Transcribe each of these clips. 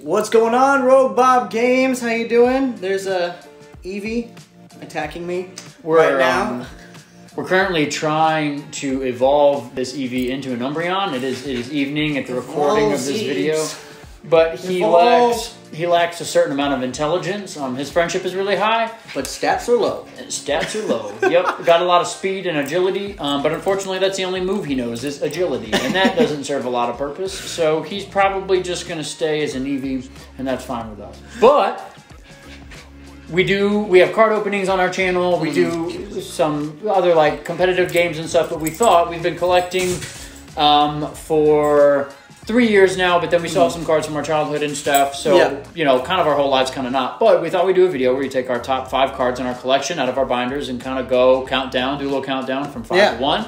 What's going on, Rogue Bob Games? How you doing? There's a Eevee attacking me right now. We're currently trying to evolve this Eevee into an Umbreon. It is evening at the recording of this video, but he lacks a certain amount of intelligence. His friendship is really high, but stats are low. Stats are low. Yep, got a lot of speed and agility, but unfortunately that's the only move he knows is agility, and that doesn't serve a lot of purpose. So he's probably just going to stay as an Eevee, and that's fine with us. But we have card openings on our channel. We do some other like competitive games and stuff, but we've been collecting for 3 years now, but then we saw some cards from our childhood and stuff. So, you know, kind of our whole lives, kind of not. But we thought we'd do a video where we take our top 5 cards in our collection out of our binders and kind of go count down, do a little countdown from 5 to 1.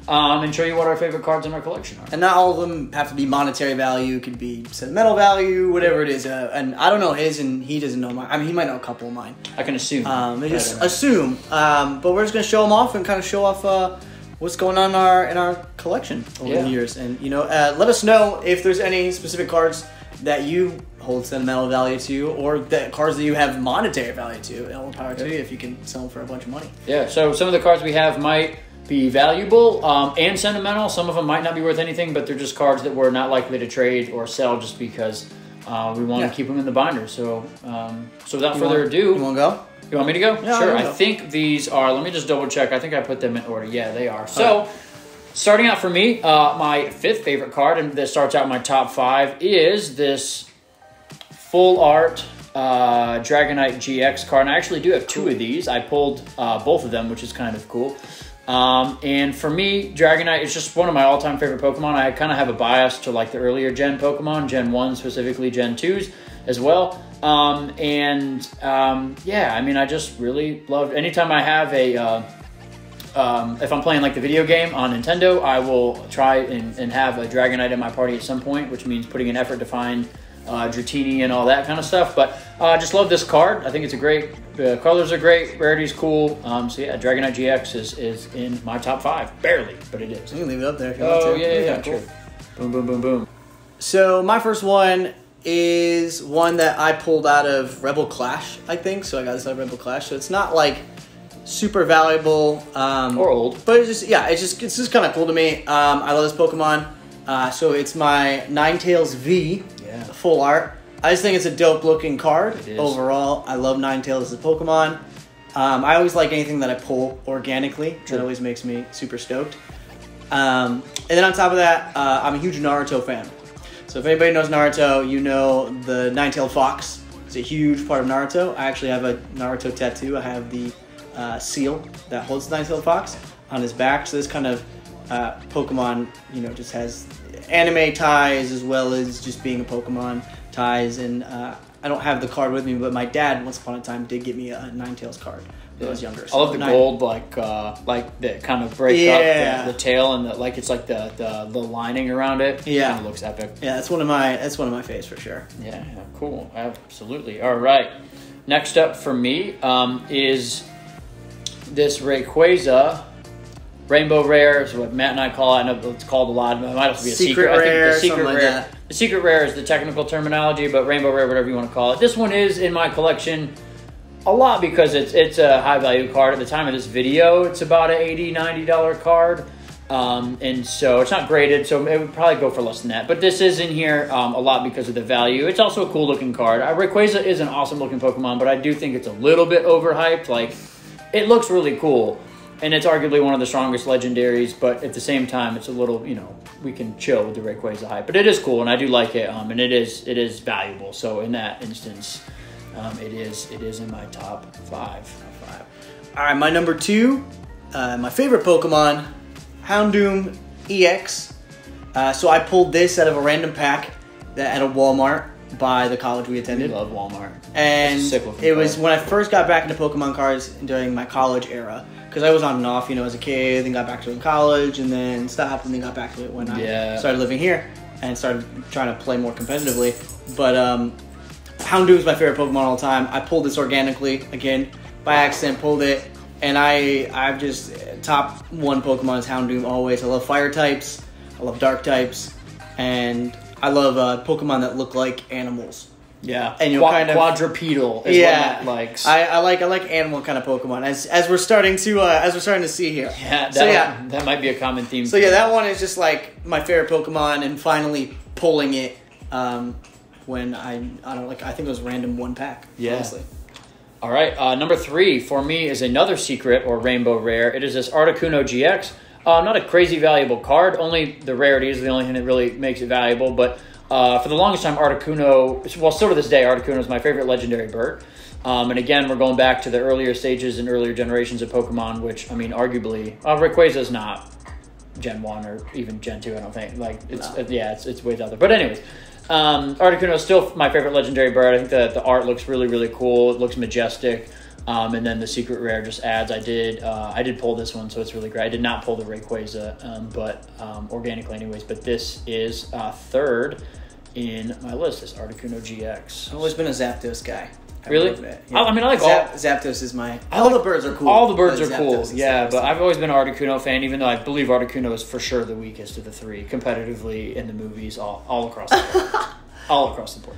And show you what our favorite cards in our collection are. And not all of them have to be monetary value. It could be sentimental value, whatever it is. And I don't know his, and he doesn't know mine. I mean, he might know a couple of mine. I can assume. Just assume. But we're just going to show them off and kind of show off what's going on in our collection over the years. And, you know, let us know if there's any specific cards that you hold sentimental value to, or that cards that you have monetary value to. All power to you if you can sell them for a bunch of money. Yeah, so some of the cards we have might be valuable and sentimental. Some of them might not be worth anything, but they're just cards that we're not likely to trade or sell just because we want to keep them in the binder. So, without further ado, you want to go? You want me to go? Yeah, sure. I think these are. Let me just double check. I think I put them in order. Yeah, they are. So, starting out for me, my 5th favorite card, and that starts out my top 5, is this full art Dragonite Gx card. And I actually do have 2 of these. I pulled both of them, which is kind of cool. And for me, Dragonite is just one of my all-time favorite Pokemon. I kind of have a bias to like the earlier gen Pokemon, Gen 1 specifically, Gen 2s as well. Yeah, I mean, I just really love, anytime I have a, if I'm playing like the video game on Nintendo, I will try and have a Dragonite in my party at some point, which means putting an effort to find Dratini and all that kind of stuff. But I just love this card. I think it's a great, the colors are great, rarity's cool. So yeah, Dragonite Gx is in my top 5. Barely, but it is. You can leave it up there if you want to. Oh, yeah, cool. Boom, boom, boom, boom. So my first one is one that I pulled out of Rebel Clash, I think. So I got this out of Rebel Clash. So it's not like super valuable. Or old. But it's just kind of cool to me. I love this Pokemon. So it's my Ninetales V. Full art. I just think it's a dope looking card overall. I love Ninetales as a Pokemon. I always like anything that I pull organically. That always makes me super stoked. And then on top of that, I'm a huge Naruto fan. So if anybody knows Naruto, you know the Nine-Tailed Fox is a huge part of Naruto. I actually have a Naruto tattoo. I have the seal that holds the Nine-Tailed Fox on his back. So this kind of Pokemon, you know, just has anime ties as well as just being a Pokemon ties. And I don't have the card with me, but my dad once upon a time did get me a Ninetales card when I was younger. So I love the gold, like that kind of break up the tail, and like it's like the lining around it. Yeah, it kind of looks epic. Yeah, that's one of my faves for sure. Yeah, cool, absolutely. All right, next up for me is this Rayquaza. Rainbow Rare is what Matt and I call it. I know it's called a lot. It might also be a secret rare. I think the secret rare. Like the secret rare is the technical terminology, but Rainbow Rare, whatever you want to call it. This one is in my collection a lot because it's a high value card. At the time of this video, it's about an $80, $90 card. And so it's not graded, so it would probably go for less than that. But this is in here a lot because of the value. It's also a cool looking card. Rayquaza is an awesome looking Pokemon, but I do think it's a little bit overhyped. Like, it looks really cool. And it's arguably one of the strongest legendaries, but at the same time, it's a little, you know, we can chill with the Rayquaza hype. But it is cool, and I do like it, and it is valuable. So in that instance, it is in my top 5. All right, my number 2, my favorite Pokemon, Hound Doom Ex. So I pulled this out of a random pack at a Walmart by the college we attended. We love Walmart. And it was when I first got back into Pokemon cards during my college era. Because I was on and off, you know, as a kid, then got back to it in college, and then stopped, and then got back to it when I started living here and started trying to play more competitively. But Hound Doom is my favorite Pokemon all the time. I pulled this organically, again, by accident, pulled it, and I've just, top 1 Pokemon is Hound Doom always. I love fire types, I love dark types, and I love Pokemon that look like animals. Yeah, and you'll kind of quadrupedal. Is what Matt likes. I like animal kind of Pokemon as we're starting to see here. Yeah, that might be a common theme. So yeah, that one is just like my favorite Pokemon, and finally pulling it when I think it was random one pack. Yeah. Honestly. All right, number 3 for me is another secret or rainbow rare. It is this Articuno Gx. Not a crazy valuable card. Only the rarity is the only thing that really makes it valuable. But for the longest time, Articuno, well, still to this day, Articuno is my favorite legendary bird. And again, we're going back to the earlier stages and earlier generations of Pokemon, which, I mean, arguably, Rayquaza is not Gen 1 or even Gen 2, I don't think. Like, it's way out there. But anyways, Articuno is still my favorite legendary bird. I think the art looks really, really cool. It looks majestic. And then the secret rare just adds. I did pull this one, so it's really great. I did not pull the Rayquaza, but organically anyways. But this is third in my list, this Articuno Gx. I've always been a Zapdos guy. Really? Yeah. I mean, I like Zapdos is my... All the birds are cool. All the birds are cool, yeah. But I've always been an Articuno fan, even though I believe Articuno is for sure the weakest of the three, competitively in the movies, all across the board. All across the board.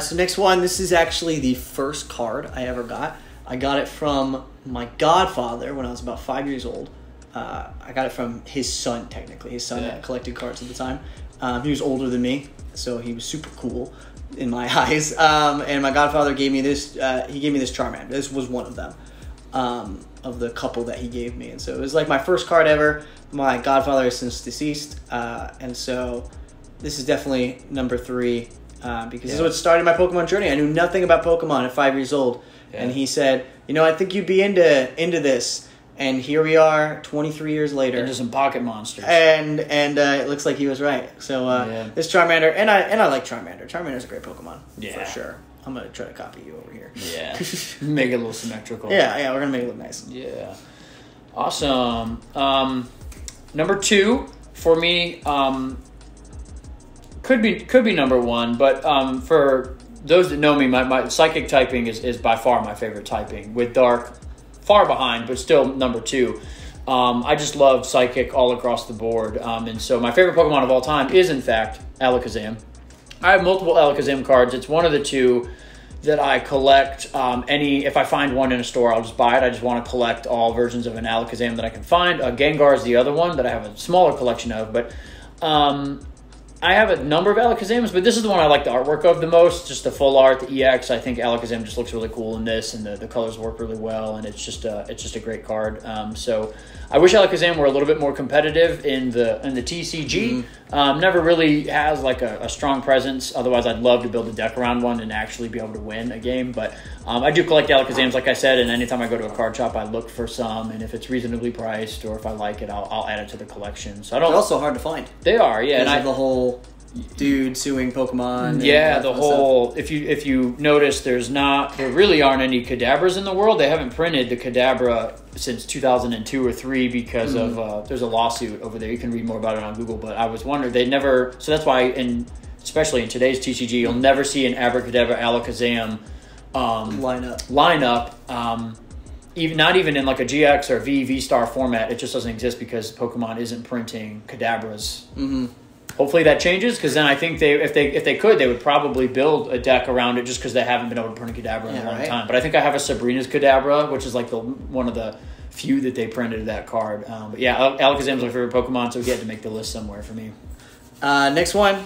So next one, this is actually the first card I ever got. I got it from my godfather when I was about 5 years old. I got it from his son, technically. His son had collected cards at the time. He was older than me, so he was super cool in my eyes. And my godfather gave me this. He gave me this Charmander. This was one of them, of the couple that he gave me. And so it was like my first card ever. My godfather is since deceased, and so this is definitely number 3 because this is what started my Pokemon journey. I knew nothing about Pokemon at 5 years old. Yeah. And he said, I think you'd be into this. And here we are, 23 years later. Into some pocket monsters. And it looks like he was right. So this Charmander, and I like Charmander. Charmander's a great Pokemon, for sure. I'm going to try to copy you over here. Yeah. Make it a little symmetrical. Yeah, we're going to make it look nice. Yeah. Awesome. Number 2 for me could be number 1, but for those that know me, my psychic typing is by far my favorite typing, with dark far behind, but still number 2. I just love psychic all across the board, and so my favorite Pokemon of all time is in fact Alakazam. I have multiple Alakazam cards. It's one of the 2 that I collect. If I find one in a store, I'll just buy it. I just want to collect all versions of an Alakazam that I can find. Gengar is the other one that I have a smaller collection of, but I have a number of Alakazams, but this is the one I like the artwork of the most, just the full art, the EX. I think Alakazam just looks really cool in this, and the colors work really well, and it's just a great card. So I wish Alakazam were a little bit more competitive in the TCG. Never really has like a strong presence. Otherwise, I'd love to build a deck around one and actually be able to win a game. But I do collect Alakazams, like I said, and anytime I go to a card shop, I look for some, and if it's reasonably priced or if I like it, I'll add it to the collection. So they're also hard to find. They are, yeah. And the whole dude suing Pokemon. Yeah, the whole stuff. If you notice, there really aren't any Kadabras in the world. They haven't printed the Kadabra since 2002 or 3 because of there's a lawsuit over there. You can read more about it on Google. But I was wondering, they never. So that's why, especially in today's TCG, you'll never see an Abracadabra Alakazam lineup. Not even in like a GX or V-Star format. It just doesn't exist because Pokemon isn't printing Kadabras. Hopefully that changes, because then I think if they could, they would probably build a deck around it just because they haven't been able to print a Kadabra in a long time. But I think I have a Sabrina's Kadabra, which is like one of the few that they printed that card. But yeah, Alakazam's my favorite Pokemon, so he had to make the list somewhere for me. Next one,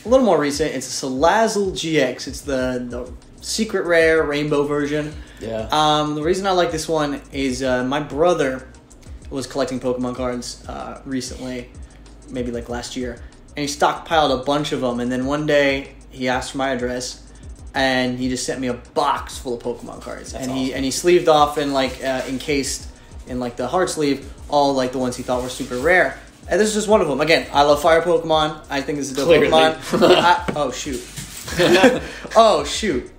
a little more recent. It's a Salazzle GX. It's the secret rare rainbow version. Yeah. The reason I like this one is my brother was collecting Pokemon cards recently, maybe like last year. And he stockpiled a bunch of them, and then one day he asked for my address, and he just sent me a box full of Pokemon cards. That's awesome. He sleeved off and like encased in like the hard sleeve all like the ones he thought were super rare. And this is just one of them. Again, I love fire Pokemon. I think this is a dope Pokemon. Oh shoot! Oh shoot!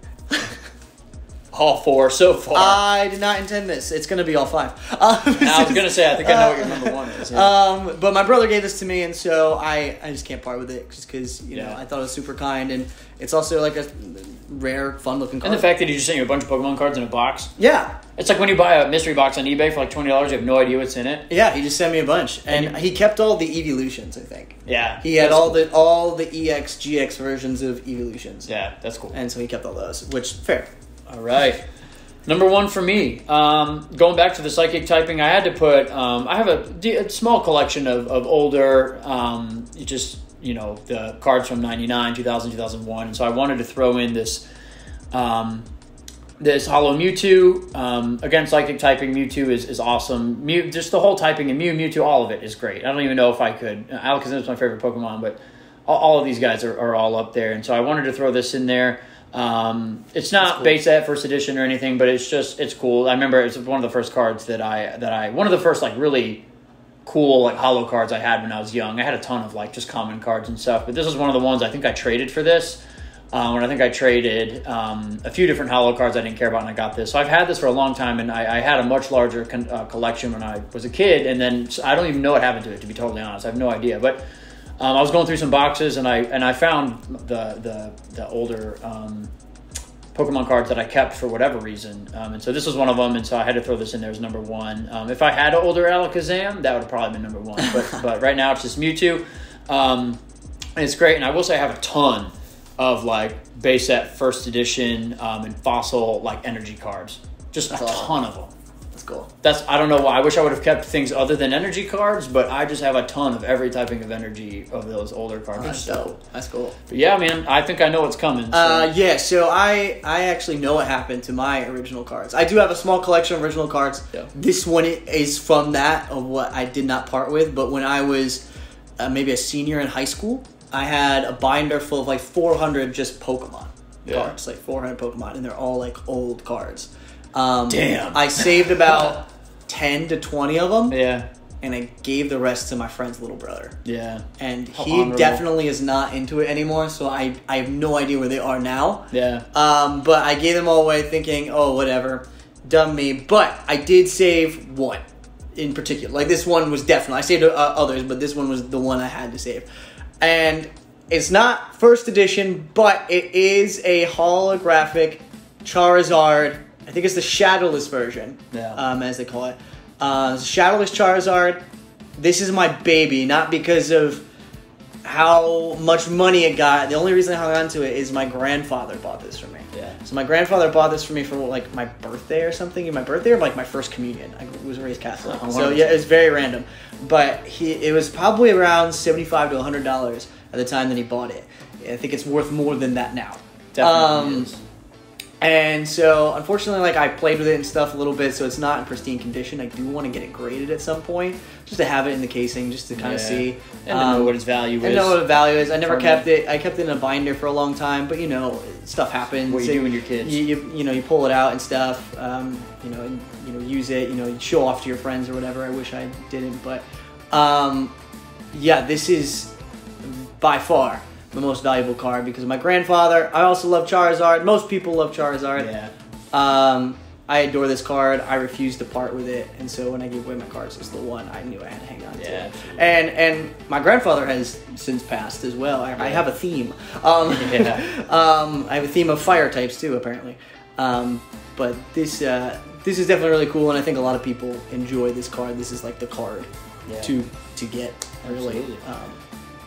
All 4 so far. I did not intend this. It's going to be all 5. I was going to say, I think I know what your number 1 is. Yeah. But my brother gave this to me, and so I just can't part with it just because, I thought it was super kind. And it's also like rare, fun-looking card. And the fact that he just sent you a bunch of Pokemon cards in a box. Yeah. It's like when you buy a mystery box on eBay for like $20, you have no idea what's in it. Yeah, he just sent me a bunch. And he kept all the evolutions, I think. Yeah. He had all the EX, GX versions of evolutions. Yeah, that's cool. And so he kept all those, which, fair. All right. Number one for me, going back to the psychic typing, I had to put, I have a small collection of older, the cards from 99, 2000, 2001. And so I wanted to throw in this Holo Mewtwo. Again, psychic typing, Mewtwo is awesome. Just the whole typing and Mewtwo, all of it is great. I don't even know if I could. Alakazam is my favorite Pokemon, but all of these guys are all up there. And so I wanted to throw this in there. It's not cool. Base set first edition or anything, but it's cool. I remember it was one of the first cards that I one of the first like really cool like holo cards I had when I was young. I had a ton of like just common cards and stuff, but this is one of the ones I think I traded for this. When I think I traded a few different holo cards I didn't care about, and I got this. So I've had this for a long time, and I had a much larger collection when I was a kid, and then I don't even know what happened to it, to be totally honest. I have no idea, but. I was going through some boxes and I found the older Pokemon cards that I kept for whatever reason, and so this was one of them, and so I had to throw this in there as number one. If I had an older Alakazam, that would have probably been number one, but right now it's just Mewtwo, and it's great. And I will say I have a ton of like base set first edition and fossil like energy cards, just a ton of them. Cool. I don't know why. I wish I would have kept things other than energy cards, but I just have a ton of every typing of energy of those older cards. That's dope. That's cool. But yeah, man, I think I know what's coming. So. So I actually know what happened to my original cards. I do have a small collection of original cards. Yeah. This one is from that of what I did not part with, but when I was maybe a senior in high school, I had a binder full of like 400 just Pokemon cards, like 400 Pokemon, and they're all like old cards. Damn. I saved about 10 to 20 of them. Yeah. And I gave the rest to my friend's little brother. Yeah. And he definitely is not into it anymore, so I have no idea where they are now. Yeah. But I gave them all away thinking, oh, whatever. Dumb me. But I did save one in particular. Like, this one was definitely... I saved others, but this one was the one I had to save. And it's not first edition, but it is a holographic Charizard... I think it's the Shadowless version, as they call it. Shadowless Charizard. This is my baby, not because of how much money it got. The only reason I hung on to it is my grandfather bought this for me. Yeah. So my grandfather bought this for me for like my birthday or something. My birthday or like my first communion. I was raised Catholic. So yeah, it's very random. But it was probably around $75 to $100 at the time that he bought it. I think it's worth more than that now. Definitely is. And so, unfortunately, like, I played with it and stuff a little bit, so it's not in pristine condition. I do want to get it graded at some point, just to have it in the casing, just to kind of see. And to know what its value is. And know what its value is. I never kept it. I kept it in a binder for a long time, but, stuff happens. What you do when you're kids. You pull it out and stuff, use it, you show off to your friends or whatever. I wish I didn't, but, this is by far the most valuable card because of my grandfather. I also love Charizard. Most people love Charizard. Yeah. I adore this card. I refuse to part with it, and so when I gave away my cards, it's the one I knew I had to hang on to. Absolutely. And my grandfather has since passed as well. I have a theme. I have a theme of fire types too, apparently. But this is definitely really cool, and I think a lot of people enjoy this card. This is like the card to get. Really. Absolutely.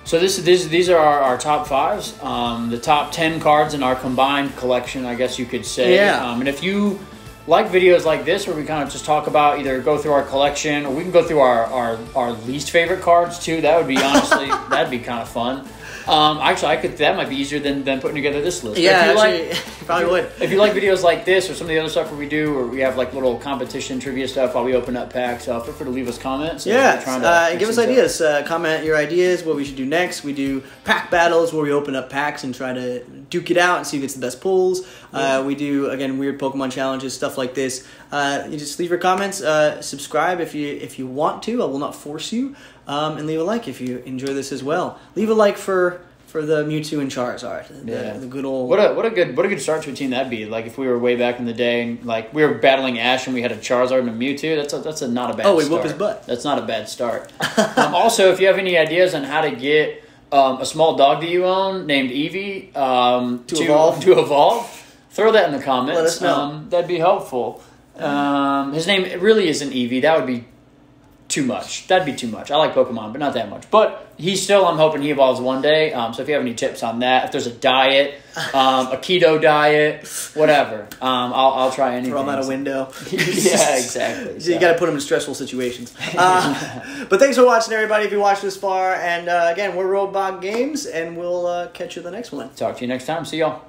So these are our top fives, the top 10 cards in our combined collection, I guess you could say. Yeah. And if you like videos like this where we kind of just talk about either go through our collection or we can go through our least favorite cards too, that would be honestly, that'd be kind of fun. Actually, that might be easier than putting together this list. Yeah, probably would. If you like videos like this or some of the other stuff where we do, or we have like little competition trivia stuff while we open up packs, feel free to leave us comments. And give us ideas. Comment your ideas, what we should do next. We do pack battles where we open up packs and try to duke it out and see who gets the best pulls. We do, again, weird Pokemon challenges, stuff like this. You just leave your comments. Subscribe if you want to. I will not force you. And leave a like if you enjoy this as well. Leave a like for the Mewtwo and Charizard. The good old... What a good start to a team that'd be. Like if we were way back in the day and like we were battling Ash and we had a Charizard and a Mewtwo, that's not a bad start. Oh, we whoop his butt. That's not a bad start. Also, if you have any ideas on how to get a small dog that you own named Eevee To evolve? Throw that in the comments. Let us know. That'd be helpful. His name really isn't Eevee. That would be too much. That'd be too much. I like Pokemon, but not that much. But I'm hoping he evolves one day. So if you have any tips on that, if there's a diet, a keto diet, whatever, I'll try anything. Throw him out a window. Yeah, exactly. So you got to put him in stressful situations. But thanks for watching, everybody, if you watched this far. And again, we're Robot Games, and we'll catch you in the next one. Talk to you next time. See y'all.